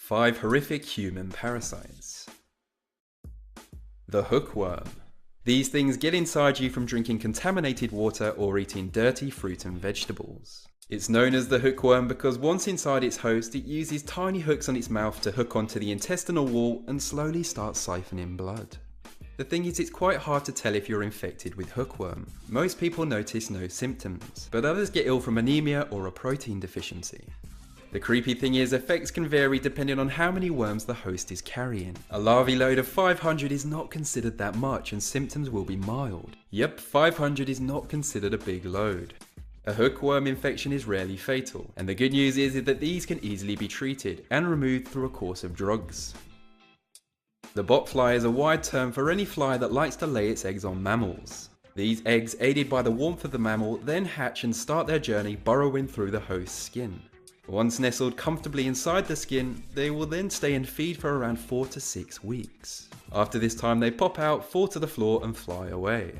5 horrific human parasites. The hookworm. These things get inside you from drinking contaminated water or eating dirty fruit and vegetables. It's known as the hookworm because once inside its host, it uses tiny hooks on its mouth to hook onto the intestinal wall and slowly start siphoning blood. The thing is, it's quite hard to tell if you're infected with hookworm. Most people notice no symptoms, but others get ill from anemia or a protein deficiency. The creepy thing is, effects can vary depending on how many worms the host is carrying. A larvae load of 500 is not considered that much and symptoms will be mild. Yep, 500 is not considered a big load. A hookworm infection is rarely fatal, and the good news is that these can easily be treated and removed through a course of drugs. The botfly is a wide term for any fly that likes to lay its eggs on mammals. These eggs, aided by the warmth of the mammal, then hatch and start their journey burrowing through the host's skin. Once nestled comfortably inside the skin, they will then stay and feed for around 4 to 6 weeks. After this time they pop out, fall to the floor and fly away.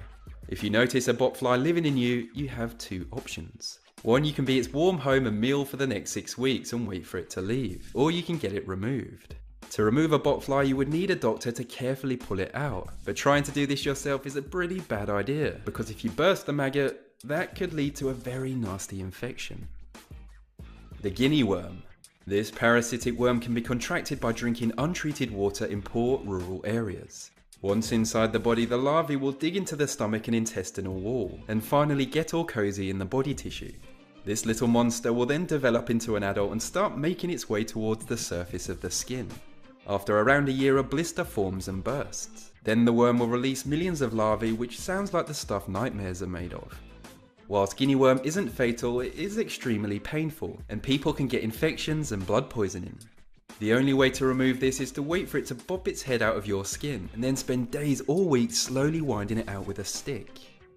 If you notice a botfly living in you, you have 2 options. One, you can be its warm home and meal for the next 6 weeks and wait for it to leave, or you can get it removed. To remove a botfly, you would need a doctor to carefully pull it out, but trying to do this yourself is a pretty bad idea, because if you burst the maggot, that could lead to a very nasty infection. The guinea worm. This parasitic worm can be contracted by drinking untreated water in poor rural areas. Once inside the body, the larvae will dig into the stomach and intestinal wall, and finally get all cozy in the body tissue. This little monster will then develop into an adult and start making its way towards the surface of the skin. After around a year, a blister forms and bursts. Then the worm will release millions of larvae, which sounds like the stuff nightmares are made of. Whilst guinea worm isn't fatal, it is extremely painful, and people can get infections and blood poisoning. The only way to remove this is to wait for it to pop its head out of your skin, and then spend days or weeks slowly winding it out with a stick.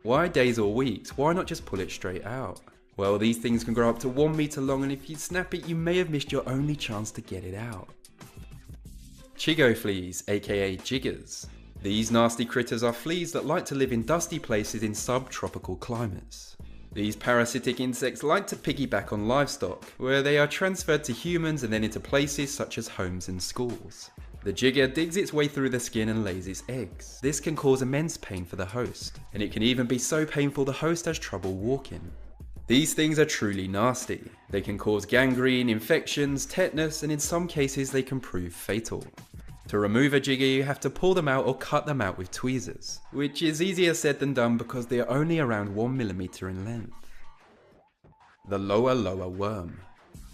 Why days or weeks? Why not just pull it straight out? Well, these things can grow up to 1 meter long, and if you snap it, you may have missed your only chance to get it out. Chigo fleas, aka jiggers. These nasty critters are fleas that like to live in dusty places in subtropical climates. These parasitic insects like to piggyback on livestock, where they are transferred to humans and then into places such as homes and schools. The jigger digs its way through the skin and lays its eggs. This can cause immense pain for the host, and it can even be so painful the host has trouble walking. These things are truly nasty. They can cause gangrene, infections, tetanus, and in some cases they can prove fatal. To remove a jigger, you have to pull them out or cut them out with tweezers, which is easier said than done because they are only around 1 millimeter in length. The lower worm.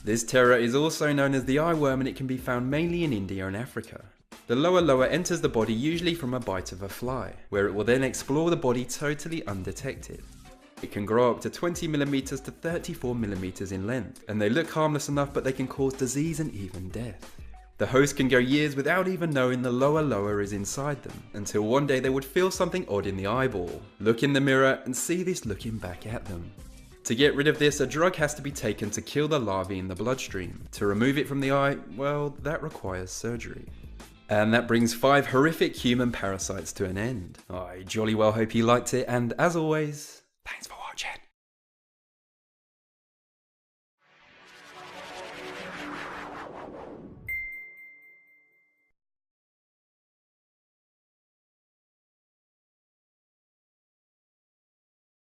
This terror is also known as the eye worm, and it can be found mainly in India and Africa. The lower enters the body usually from a bite of a fly, where it will then explore the body totally undetected. It can grow up to 20 millimeters to 34 millimeters in length, and they look harmless enough, but they can cause disease and even death. The host can go years without even knowing the lower is inside them, until one day they would feel something odd in the eyeball, look in the mirror and see this looking back at them. To get rid of this, a drug has to be taken to kill the larvae in the bloodstream. To remove it from the eye, well, that requires surgery. And that brings 5 horrific human parasites to an end. I jolly well hope you liked it, and as always,